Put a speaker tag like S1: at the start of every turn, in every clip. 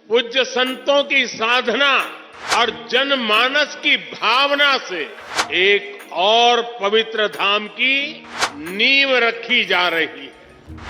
S1: पूज्य संतों की साधना और जनमानस की भावना से एक और पवित्र धाम की नींव रखी जा रही है।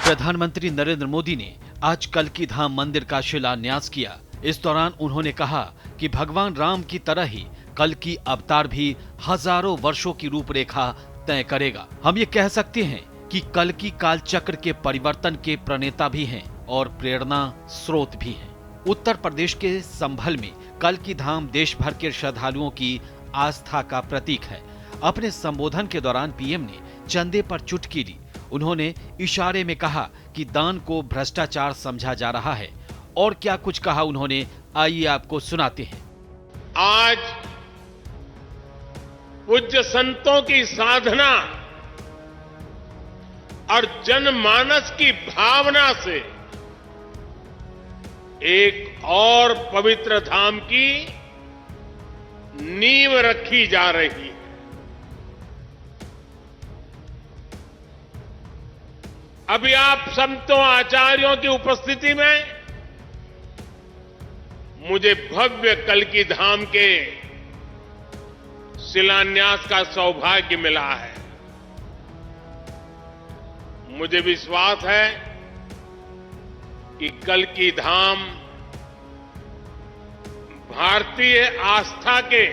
S2: प्रधानमंत्री नरेंद्र मोदी ने आज कल्की धाम मंदिर का शिलान्यास किया। इस दौरान उन्होंने कहा कि भगवान राम की तरह ही कल्की अवतार भी हजारों वर्षों की रूपरेखा तय करेगा। हम ये कह सकते हैं कि कल्की काल चक्र के परिवर्तन के प्रणेता भी हैं और प्रेरणा स्रोत भी हैं। उत्तर प्रदेश के संभल में कल्की धाम देश भर के श्रद्धालुओं की आस्था का प्रतीक है। अपने संबोधन के दौरान पीएम ने चंदे पर चुटकी ली। उन्होंने इशारे में कहा कि दान को भ्रष्टाचार समझा जा रहा है। और क्या कुछ कहा उन्होंने, आइए आपको सुनाते हैं।
S1: आज पूज्य संतों की साधना और जनमानस की भावना से एक और पवित्र धाम की नींव रखी जा रही है। अभी आप संतों आचार्यों की उपस्थिति में मुझे भव्य कल्की धाम के शिलान्यास का सौभाग्य मिला है। मुझे विश्वास है कि कल्की धाम भारतीय आस्था के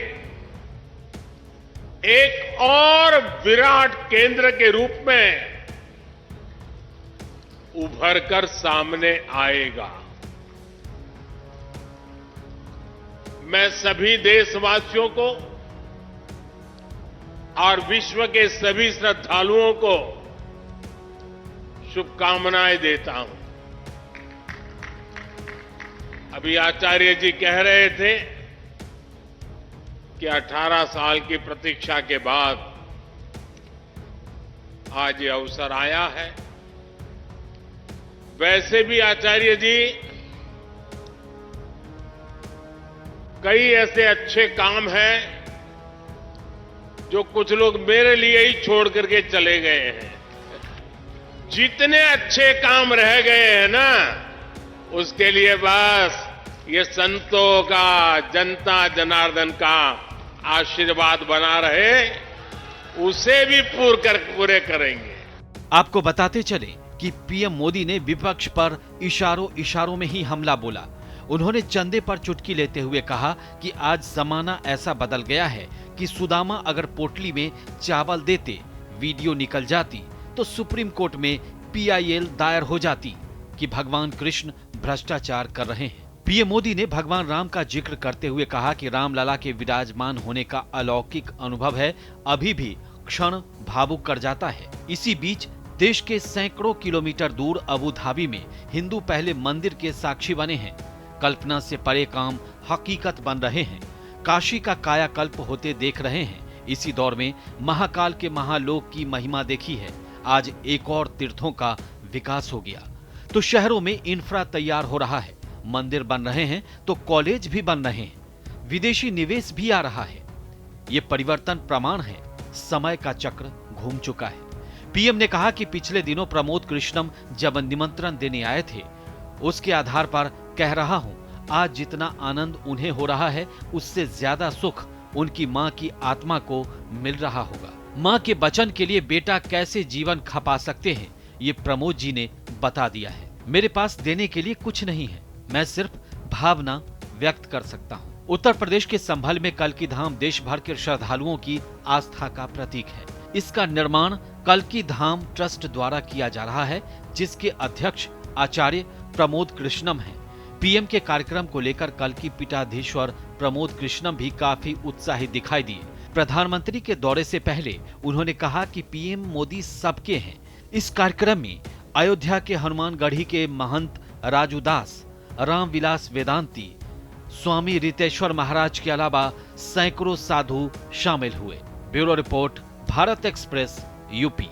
S1: एक और विराट केंद्र के रूप में उभर कर सामने आएगा। मैं सभी देशवासियों को और विश्व के सभी श्रद्धालुओं को शुभकामनाएं देता हूं। अभी आचार्य जी कह रहे थे कि 18 साल की प्रतीक्षा के बाद आज ये अवसर आया है। वैसे भी आचार्य जी कई ऐसे अच्छे काम हैं जो कुछ लोग मेरे लिए ही छोड़ करके चले गए हैं। जितने अच्छे काम रह गए हैं ना, उसके लिए बस ये संतों का, जनता जनार्दन का आशीर्वाद बना रहे, उसे भी पूरे करेंगे।
S2: आपको बताते चले कि पीएम मोदी ने विपक्ष पर इशारों में ही हमला बोला। उन्होंने चंदे पर चुटकी लेते हुए कहा कि आज जमाना ऐसा बदल गया है कि सुदामा अगर पोटली में चावल देते, वीडियो निकल जाती तो सुप्रीम कोर्ट में PIL दायर हो जाती कि भगवान कृष्ण भ्रष्टाचार कर रहे हैं। पीएम मोदी ने भगवान राम का जिक्र करते हुए कहा कि रामलला के विराजमान होने का अलौकिक अनुभव है, अभी भी क्षण भावुक कर जाता है। इसी बीच देश के सैकड़ों किलोमीटर दूर अबू धाबी में हिंदू पहले मंदिर के साक्षी बने हैं। कल्पना से परे काम हकीकत बन रहे हैं। काशी का कायाकल्प होते देख रहे हैं। इसी दौर में महाकाल के महालोक की महिमा देखी है। आज एक और तीर्थों का विकास हो गया तो शहरों में इंफ्रा तैयार हो रहा है, मंदिर बन रहे हैं तो कॉलेज भी बन रहे हैं, विदेशी निवेश भी आ रहा है। ये परिवर्तन प्रमाण है समय का चक्र घूम चुका है। पीएम ने कहा कि पिछले दिनों प्रमोद कृष्णम जब निमंत्रण देने आए थे, उसके आधार पर कह रहा हूं, आज जितना आनंद उन्हें हो रहा है उससे ज्यादा सुख उनकी मां की आत्मा को मिल रहा होगा। मां के वचन के लिए बेटा कैसे जीवन खपा सकते हैं, ये प्रमोद जी ने बता दिया है। मेरे पास देने के लिए कुछ नहीं है, मैं सिर्फ भावना व्यक्त कर सकता हूं। उत्तर प्रदेश के संभल में कल्की धाम देश भर के श्रद्धालुओं की आस्था का प्रतीक है। इसका निर्माण कल्की धाम ट्रस्ट द्वारा किया जा रहा है, जिसके अध्यक्ष आचार्य प्रमोद कृष्णम हैं। पीएम के कार्यक्रम को लेकर कल्की पीठाधीश्वर प्रमोद कृष्णम भी काफी उत्साहित दिखाई दिए। प्रधानमंत्री के दौरे से पहले उन्होंने कहा कि पीएम मोदी सबके हैं। इस कार्यक्रम में अयोध्या के हनुमानगढ़ी के महंत राजूदास, रामविलास वेदांती, स्वामी रितेश्वर महाराज के अलावा सैकड़ों साधु शामिल हुए। Bureau report, Bharat express, UP.